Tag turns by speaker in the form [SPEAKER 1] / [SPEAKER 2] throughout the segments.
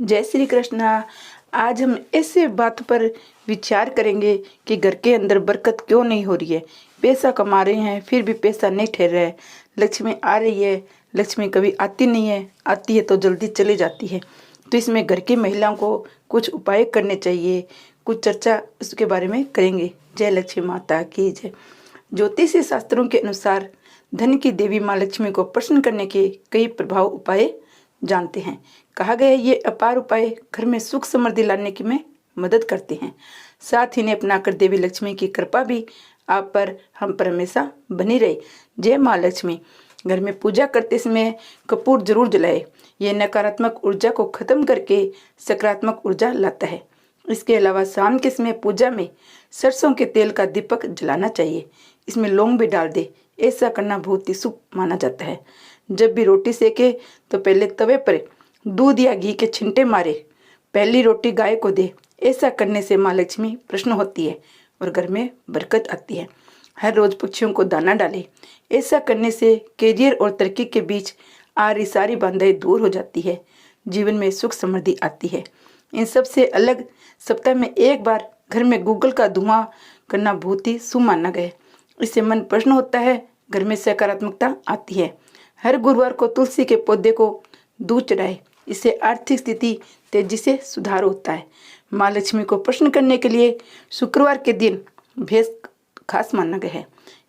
[SPEAKER 1] जय श्री कृष्णा। आज हम ऐसे बात पर विचार करेंगे कि घर के अंदर बरकत क्यों नहीं हो रही है। पैसा कमा रहे हैं फिर भी पैसा नहीं ठहर रहा है। लक्ष्मी आ रही है, लक्ष्मी कभी आती नहीं है, आती है तो जल्दी चली जाती है। तो इसमें घर की महिलाओं को कुछ उपाय करने चाहिए, कुछ चर्चा उसके बारे में करेंगे। जय लक्ष्मी माता की जय। ज्योतिषी शास्त्रों के अनुसार धन की देवी माँ लक्ष्मी को प्रसन्न करने के कई प्रभाव उपाय जानते हैं। कहा गया है ये अपार उपाय घर में सुख समृद्धि लाने की में मदद करते हैं। साथ ही इन्हें अपनाकर देवी लक्ष्मी की कृपा भी आप पर हम पर हमेशा बनी रहे। जय माँ लक्ष्मी। घर में पूजा करते समय कपूर जरूर जलाए। ये नकारात्मक ऊर्जा को खत्म करके सकारात्मक ऊर्जा लाता है। इसके अलावा शाम के समय पूजा में सरसों के तेल का दीपक जलाना चाहिए। इसमें लौंग भी डाल दे। ऐसा करना बहुत ही शुभ माना जाता है। जब भी रोटी सेके तो पहले तवे पर दूध या घी के छिंटे मारे, पहली रोटी गाय को दे। ऐसा करने से माँ लक्ष्मी प्रसन्न होती है और घर में बरकत आती है। हर रोज पक्षियों को दाना डाले। ऐसा करने से कैरियर और तरक्की के बीच आ रही सारी बाधाएं दूर हो जाती है। जीवन में सुख समृद्धि आती है। इन सब से अलग सप्ताह में एक बार घर में गूगल का धुआं करना बहुत ही शुभ माना गया है। इससे मन प्रसन्न होता है, घर में सकारात्मकता आती है। हर गुरुवार को तुलसी के पौधे को दूध चढ़ाए। इससे आर्थिक स्थिति तेजी से सुधार होता है। माँ लक्ष्मी को प्रसन्न करने के लिए शुक्रवार के दिन भैंस खास माना गया है।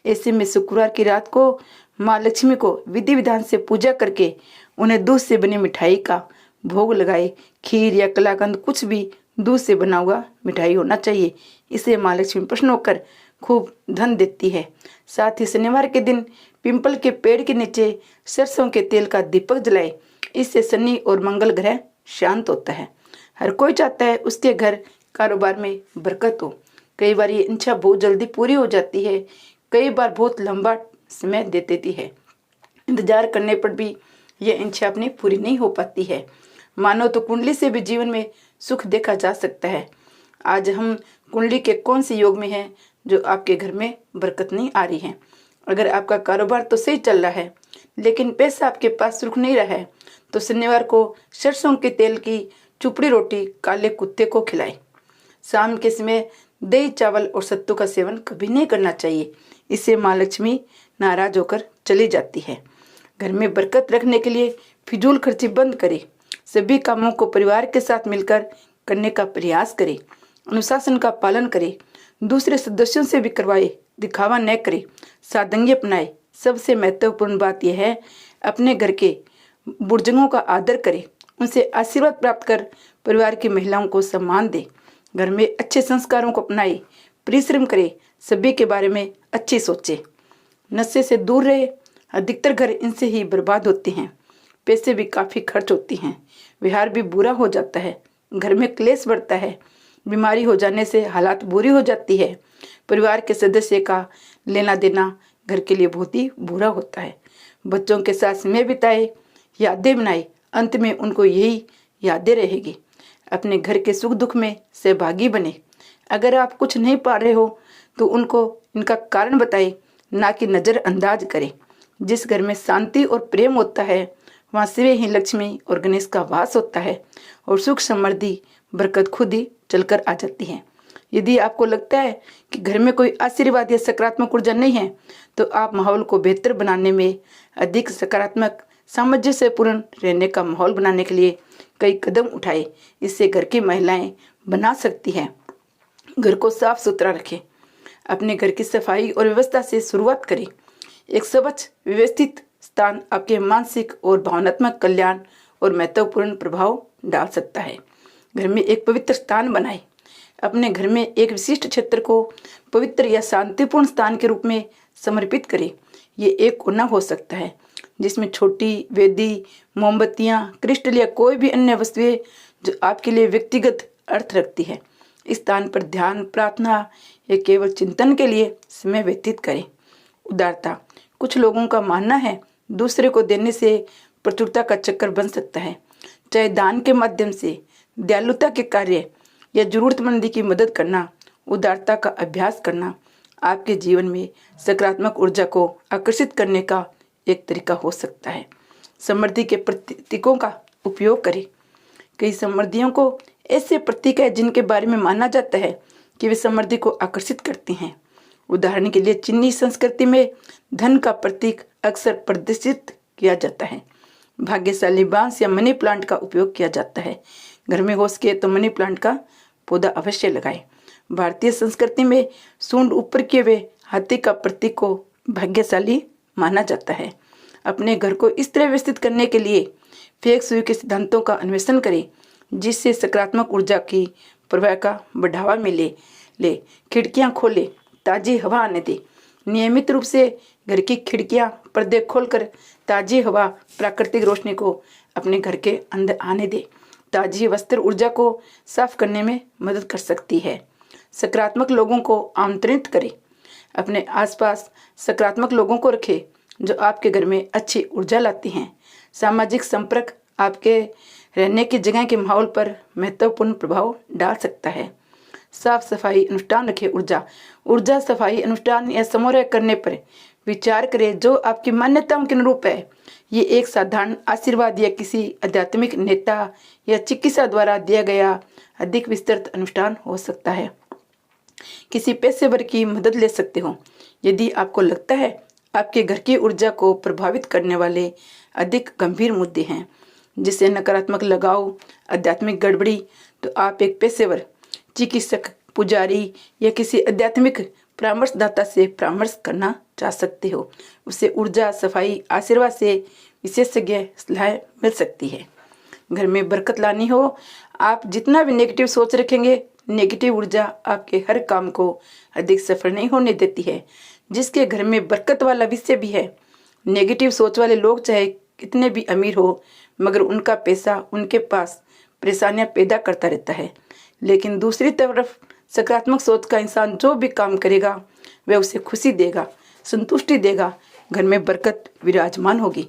[SPEAKER 1] ऐसे में शुक्रवार की रात को माँ लक्ष्मी को विधि विधान से पूजा करके उन्हें दूध से बनी मिठाई का भोग लगाए। खीर या कलाकंद कुछ भी दूध से बना हुआ मिठाई होना चाहिए। इससे माँ लक्ष्मी प्रसन्न होकर खूब धन देती है। साथ ही शनिवार के दिन पिंपल के पेड़ के नीचे सरसों के तेल का दीपक जलाए। इससे शनि और मंगल ग्रह शांत होता है। हर कोई चाहता है उसके घर कारोबार में बरकत हो। कई बार ये इच्छा बहुत जल्दी पूरी हो जाती है, कई बार बहुत लंबा समय दे देती है। इंतजार करने पर भी ये इच्छा अपनी पूरी नहीं हो पाती है। मानो तो कुंडली से भी जीवन में सुख देखा जा सकता है। आज हम कुंडली के कौन से योग में हैं जो आपके घर में बरकत नहीं आ रही है। अगर आपका कारोबार तो सही चल रहा है लेकिन पैसा आपके पास रुक नहीं रहा है तो शनिवार को सरसों के तेल की चुपड़ी रोटी काले कुत्ते को खिलाएं। शाम के समय दही चावल और सत्तू का सेवन कभी नहीं करना चाहिए। इससे माँ लक्ष्मी नाराज होकर चली जाती है। घर में बरकत रखने के लिए फिजूल खर्ची बंद करें। सभी कामों को परिवार के साथ मिलकर करने का प्रयास करें। अनुशासन का पालन करें। दूसरे सदस्यों से भी करवाए, दिखावा न करें। सादगी अपनाए। सबसे महत्वपूर्ण बात यह है अपने घर के बुजुर्गों का आदर करें। उनसे आशीर्वाद प्राप्त कर परिवार की महिलाओं को सम्मान दें। घर में अच्छे संस्कारों को अपनाए, परिश्रम करें, सभी के बारे में अच्छी सोचें। नशे से दूर रहे। अधिकतर घर इनसे ही बर्बाद होते हैं। पैसे भी काफ़ी खर्च होती हैं। व्यवहार भी बुरा हो जाता है। घर में क्लेश बढ़ता है। बीमारी हो जाने से हालात बुरी हो जाती है। परिवार के सदस्य का लेना देना घर के लिए बहुत ही बुरा होता है। बच्चों के साथ समय बिताए, यादें बनाए, अंत में उनको यही यादें रहेगी। अपने घर के सुख दुख में सहभागी बने। अगर आप कुछ नहीं पा रहे हो तो उनको इनका कारण बताएं, ना कि नज़रअंदाज करें। जिस घर में शांति और प्रेम होता है वहाँ सिवे ही लक्ष्मी और गणेश का वास होता है और सुख समृद्धि बरकत खुद ही चलकर आ जाती है। यदि आपको लगता है कि घर में कोई आशीर्वाद या सकारात्मक ऊर्जा नहीं है तो आप माहौल को बेहतर बनाने में अधिक सकारात्मक सामंजस्यपूर्ण रहने का माहौल बनाने के लिए कई कदम उठाए। इससे घर की महिलाएं बना सकती हैं। घर को साफ सुथरा रखें। अपने घर की सफाई और व्यवस्था से शुरुआत करें। एक स्वच्छ व्यवस्थित स्थान आपके मानसिक और भावनात्मक कल्याण और महत्वपूर्ण प्रभाव डाल सकता है। घर में एक पवित्र स्थान बनाएं। अपने घर में एक विशिष्ट क्षेत्र को पवित्र या शांतिपूर्ण स्थान के रूप में समर्पित करें। ये एक कोना हो सकता है जिसमें छोटी वेदी, मोमबत्तियाँ, क्रिस्टल या कोई भी अन्य वस्तुएं जो आपके लिए व्यक्तिगत अर्थ रखती है। इस स्थान पर ध्यान, प्रार्थना या केवल चिंतन के लिए समय व्यतीत करें। उदारता। कुछ लोगों का मानना है दूसरे को देने से प्रचुरता का चक्कर बन सकता है। चाहे दान के माध्यम से, दयालुता के कार्य या जरूरतमंदी की मदद करना, उदारता का अभ्यास करना आपके जीवन में सकारात्मक ऊर्जा को आकर्षित करने का एक तरीका हो सकता है। समृद्धि के प्रतीकों का उपयोग करें। कई समृद्धियों को ऐसे प्रतीक है जिनके बारे में माना जाता है कि वे समृद्धि को आकर्षित करती हैं। उदाहरण के लिए चीनी संस्कृति में धन का प्रतीक अक्सर प्रदर्शित किया जाता है। भाग्यशाली बांस या मनी प्लांट का उपयोग किया जाता है। घर में हो सके तो मनी प्लांट का पौधा अवश्य लगाएं। भारतीय संस्कृति में सूंड ऊपर किए हुए हाथी का प्रतीक को भाग्यशाली माना जाता है। अपने घर को इस तरह व्यवस्थित करने के लिए फेंग शुई के सिद्धांतों का अन्वेषण करें जिससे सकारात्मक ऊर्जा की प्रवाह का बढ़ावा मिले। खिड़कियां खोले, ताज़ी हवा आने दे। नियमित रूप से घर की खिड़कियां पर्दे खोलकर ताज़ी हवा प्राकृतिक रोशनी को अपने घर के अंदर आने दे। ताज़ी वस्त्र ऊर्जा को साफ करने में मदद कर सकती है। सकारात्मक लोगों को आमंत्रित करें। अपने आसपास सकारात्मक लोगों को रखें जो आपके घर में अच्छी ऊर्जा लाती हैं। सामाजिक संपर्क आपके रहने की जगह के माहौल पर महत्वपूर्ण प्रभाव डाल सकता है। साफ सफाई अनुष्ठान रखें। ऊर्जा सफाई अनुष्ठान या समारोह करने पर विचार करें जो आपकी मान्यताओं के अनुरूप है। ये एक साधारण आशीर्वाद या किसी आध्यात्मिक नेता या चिकित्सा द्वारा दिया गया अधिक विस्तृत अनुष्ठान हो सकता है। किसी पेशेवर की मदद ले सकते हो यदि आपको लगता है आपके घर की ऊर्जा को प्रभावित करने वाले अधिक गंभीर मुद्दे हैं जिससे नकारात्मक लगाव, आध्यात्मिक गड़बड़ी, तो आप एक पेशेवर चिकित्सक, पुजारी या किसी आध्यात्मिक परामर्शदाता से परामर्श करना चाह सकते हो। उससे ऊर्जा सफाई आशीर्वाद से विशेषज्ञ सलाह मिल सकती है। घर में बरकत लानी हो, आप जितना भी नेगेटिव सोच रखेंगे, नेगेटिव ऊर्जा आपके हर काम को अधिक सफल नहीं होने देती है। जिसके घर में बरकत वाला विषय भी है, नेगेटिव सोच वाले लोग चाहे कितने भी अमीर हो मगर उनका पैसा उनके पास परेशानियां पैदा करता रहता है। लेकिन दूसरी तरफ सकारात्मक सोच का इंसान जो भी काम करेगा वह उसे खुशी देगा, संतुष्टि देगा, घर में बरकत विराजमान होगी।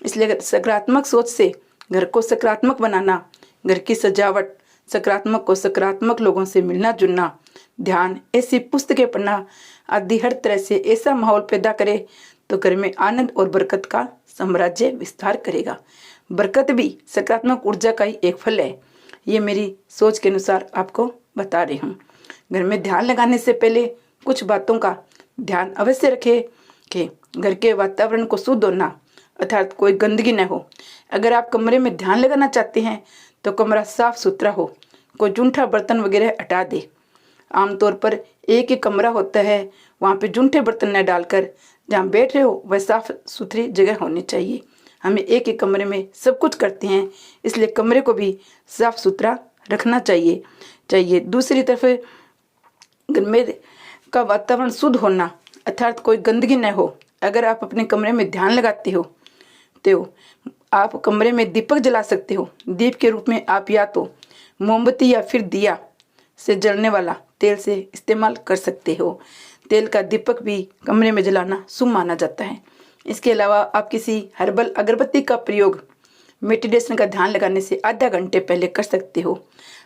[SPEAKER 1] इसलिए सकारात्मक सोच से घर को सकारात्मक बनाना, घर की सजावट, सकारात्मक को सकारात्मक लोगों से मिलना जुलना, ध्यान, ऐसी पुस्तकें पढ़ना आदि हर तरह से ऐसा माहौल पैदा करे तो घर में आनंद और बरकत का साम्राज्य विस्तार करेगा। बरकत भी सकारात्मक ऊर्जा का ही एक फल है। ये मेरी सोच के अनुसार आपको बता रही हूँ। घर में ध्यान लगाने से पहले कुछ बातों का ध्यान अवश्य रखें कि घर के वातावरण को शुद्ध होना, अर्थात कोई गंदगी न हो। अगर आप कमरे में ध्यान लगाना चाहते हैं तो कमरा साफ सुथरा हो, कोई जूठा बर्तन वगैरह हटा दे। आमतौर पर एक ही कमरा होता है, वहाँ पे जूठे बर्तन न डालकर जहाँ बैठ रहे हो वह साफ सुथरी जगह होनी चाहिए। हमें एक ही कमरे में सब कुछ करते हैं, इसलिए कमरे को भी साफ सुथरा रखना चाहिए। दूसरी तरफ घर में का वातावरण शुद्ध होना, अर्थात कोई गंदगी न हो। अगर आप अपने कमरे में ध्यान लगाते हो तो आप कमरे में दीपक जला सकते हो। दीप के रूप में आप या तो मोमबत्ती या फिर दिया से जलने वाला तेल से इस्तेमाल कर सकते हो। तेल का दीपक भी कमरे में जलाना शुभ माना जाता है। इसके अलावा आप किसी हर्बल अगरबत्ती का प्रयोग मेडिटेशन का ध्यान लगाने से आधा घंटे पहले कर सकते हो।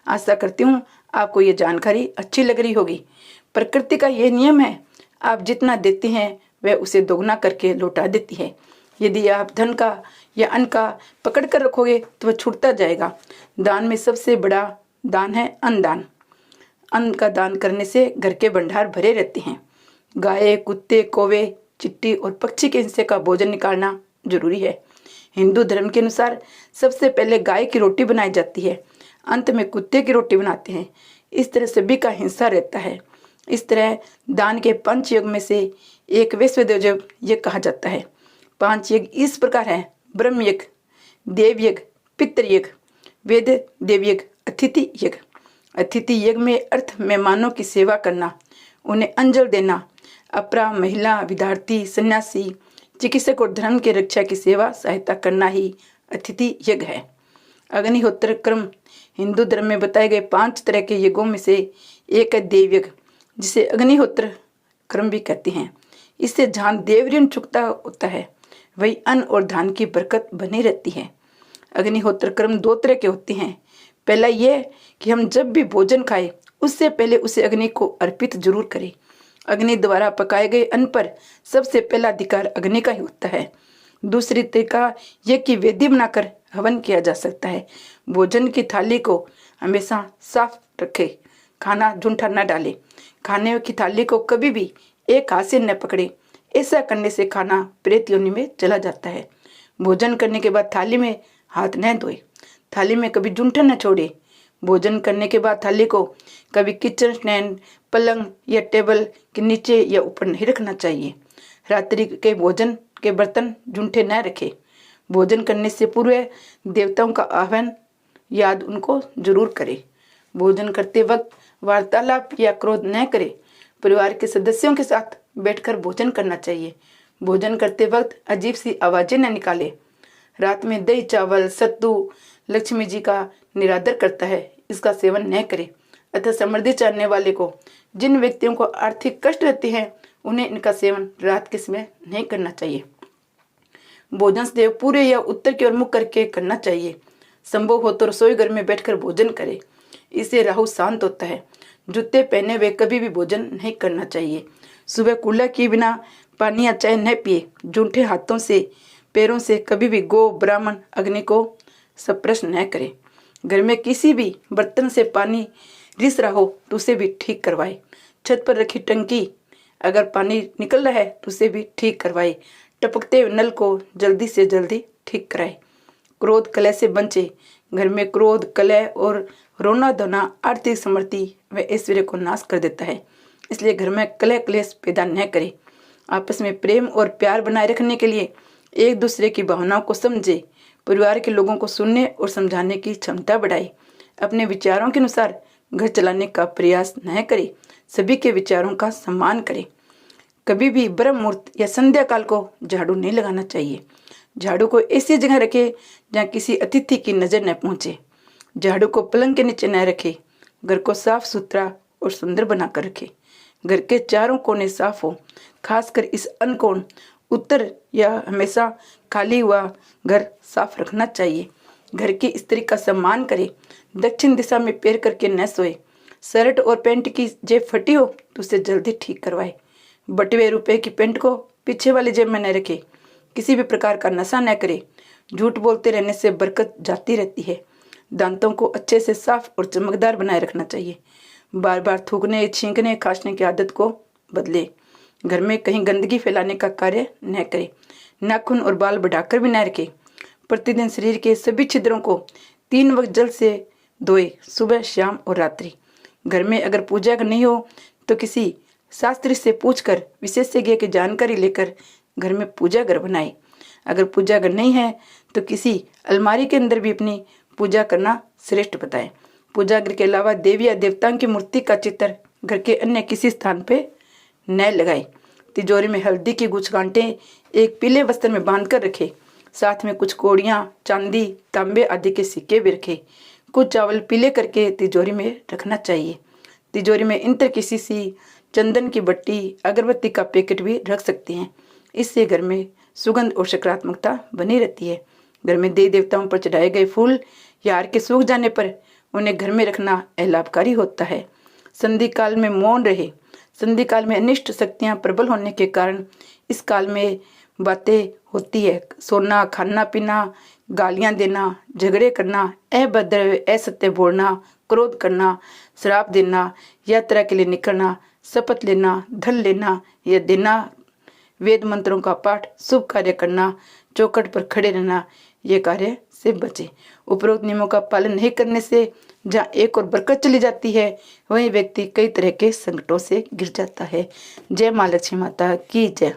[SPEAKER 1] आशा करती हूँ आपको ये जानकारी अच्छी लग रही होगी। प्रकृति का ये नियम है, आप जितना देते हैं वह उसे दोगुना करके लौटा देती है। यदि आप धन का या अन्न का पकड़ कर रखोगे तो वह छूटता जाएगा। दान में सबसे बड़ा दान है अन्नदान। अन्न का दान करने से घर के भंडार भरे रहते हैं। गाय, कुत्ते, कौवे, चिट्टी और पक्षी के हिस्से का भोजन निकालना जरूरी है। हिंदू धर्म के अनुसार सबसे पहले गाय की रोटी बनाई जाती है, अंत में कुत्ते की रोटी बनाते हैं। इस तरह सभी का हिस्सा रहता है। इस तरह दान के 5 यज्ञ में से एक वैश्वदेव यज्ञ कहा जाता है। 5 यज्ञ इस प्रकार है: ब्रह्म यज्ञ, देव यज्ञ, पितृ यज्ञ, वेद देव यज्ञ, अतिथि यज्ञ। अतिथि यज्ञ में अर्थ मेहमानों की सेवा करना, उन्हें अंजल देना। अपरा, महिला, विद्यार्थी, सन्यासी, चिकित्सक और धर्म के रक्षा की सेवा सहायता करना ही अतिथि यज्ञ है। अग्निहोत्र क्रम हिंदू धर्म में बताए गए 5 तरह के यज्ञों में से एक है देव यज्ञ, जिसे अग्निहोत्र क्रम भी कहते हैं। इससे जहाँ देव ऋण चुकता होता है वही अन्न और धान की बरकत बनी रहती है। अग्निहोत्र क्रम 2 तरह के होते हैं। पहला यह कि हम जब भी भोजन खाएं उससे पहले उसे अग्नि को अर्पित जरूर करें। अग्नि द्वारा पकाए गए अन्न पर सबसे पहला अधिकार अग्नि का ही होता है। दूसरी तरीका यह कि वेदी बनाकर हवन किया जा सकता है। भोजन की थाली को हमेशा साफ रखें। खाना जूठा न डालें। खाने की थाली को कभी भी एक हाथ से न पकड़े। ऐसा करने से खाना प्रेत योनि में चला जाता है। भोजन करने के बाद थाली में हाथ न धोए। थाली में कभी जूठा न छोड़े। भोजन करने के बाद थाली को कभी किचन स्टैंड, पलंग या टेबल के नीचे या ऊपर नहीं रखना चाहिए। रात्रि के भोजन के बर्तन जूठे न रखें। भोजन करने से पूर्व देवताओं का आह्वान याद उनको जरूर करें। भोजन करते वक्त वार्तालाप या क्रोध न करें। परिवार के सदस्यों के साथ बैठकर भोजन करना चाहिए। भोजन करते वक्त अजीब सी आवाजें न निकालें। रात में दही चावल सत्तू लक्ष्मी जी का निरादर करता है, इसका सेवन न करें। अतः समृद्धि चाहने वाले को, जिन व्यक्तियों को आर्थिक कष्ट रहते हैं, उन्हें इनका सेवन रात के समय नहीं करना चाहिए। भोजन सदैव पूरे या उत्तर की ओर मुख करके करना चाहिए। संभव हो तो रसोई घर में बैठकर भोजन करें, इससे राहु शांत होता है। जूते पहने हुए कभी भी भोजन नहीं करना चाहिए। सुबह कुल्ला किए बिना पानी या चाय न पिए। जूठे हाथों से पैरों से कभी भी गौ ब्राह्मण अग्नि को स्पर्श न करें। घर में किसी भी बर्तन से पानी रिस रहा हो तो उसे भी ठीक करवाए। छत पर रखी टंकी अगर पानी निकल रहा है तो उसे भी ठीक करवाए। टपकते हुए नल को जल्दी से जल्दी ठीक कराए। क्रोध कलह से बचे। घर में क्रोध कलह और रोना धोना आर्थिक समृद्धि व ऐश्वर्य को नाश कर देता है। इसलिए घर में कलह क्लेश पैदा न करें। आपस में प्रेम और प्यार बनाए रखने के लिए एक दूसरे की भावनाओं को समझे। परिवार के लोगों को सुनने और समझाने की क्षमता बढ़ाए। अपने विचारों के अनुसार घर चलाने का प्रयास न करें। सभी के विचारों का सम्मान करें। कभी भी ब्रह्म मुहूर्त या संध्या काल को झाड़ू नहीं लगाना चाहिए। झाड़ू को ऐसी जगह रखें जहाँ किसी अतिथि की नजर न पहुंचे। झाड़ू को पलंग के नीचे न रखें। घर को साफ सुथरा और सुंदर बनाकर रखें। घर के चारों कोने साफ हो, खासकर इस अनकोण उत्तर या हमेशा खाली हुआ घर साफ रखना चाहिए। घर की स्त्री का सम्मान करें। दक्षिण दिशा में पैर करके न सोए। शर्ट और पैंट की जेब फटी हो तो उसे जल्दी ठीक करवाए। बटे हुए रुपए की पैंट को पीछे वाली जेब में न रखे। किसी भी प्रकार का नशा न करे। झूठ बोलते रहने से बरकत जाती रहती है। दांतों को अच्छे से साफ और चमकदार बनाए रखना चाहिए। बार बार थूकने, छींकने, खांसने की आदत को बदले। घर में कहीं गंदगी फैलाने का कार्य न करें। नाखून और बाल बढ़ाकर भी न रखें। प्रतिदिन शरीर के सभी छिद्रों को 3 वक्त जल से धोए, सुबह, शाम और रात्रि। घर में अगर पूजा नहीं हो तो किसी शास्त्री से पूछकर विशेषज्ञ की जानकारी लेकर घर में पूजा घर बनाए। अगर पूजा घर नहीं है तो किसी अलमारी के अंदर भी अपनी पूजा करना श्रेष्ठ बताएं। पूजा घर के अलावा देवी या देवताओं की मूर्ति का चित्र घर के अन्य किसी स्थान पे न लगाए। तिजोरी में हल्दी की कुछ गांठें एक पीले वस्त्र में बांधकर रखे। साथ में कुछ कौड़ियाँ, चांदी, तांबे आदि के सिक्के भी रखे। कुछ चावल पीले करके तिजोरी में रखना चाहिए। तिजोरी में इंत्र की शीशी, चंदन की बट्टी, अगरबत्ती का पैकेट भी रख सकते हैं। इससे घर में सुगंध और सकारात्मकता बनी रहती है। घर में देवी देवताओं पर चढ़ाए गए फूल या अर्घ्य सूख जाने पर उन्हें घर में रखना लाभकारी होता है। संधि काल में मौन रहे। संधि काल में अनिष्ट शक्तियां प्रबल होने के कारण इस काल में बातें होती है। सोना, खाना पीना, गालियां देना, झगड़े करना, अभद्र असत्य बोलना, क्रोध करना, श्राप देना, यात्रा के लिए निकलना, शपथ लेना, धन लेना या देना, वेद मंत्रों का पाठ, शुभ कार्य करना, चौखट पर खड़े रहना, ये कार्य से बचे। उपरोक्त नियमों का पालन नहीं करने से जहाँ एक और बरकत चली जाती है, वही व्यक्ति कई तरह के संकटों से घिर जाता है। जय माँ लक्ष्मी माता की जय।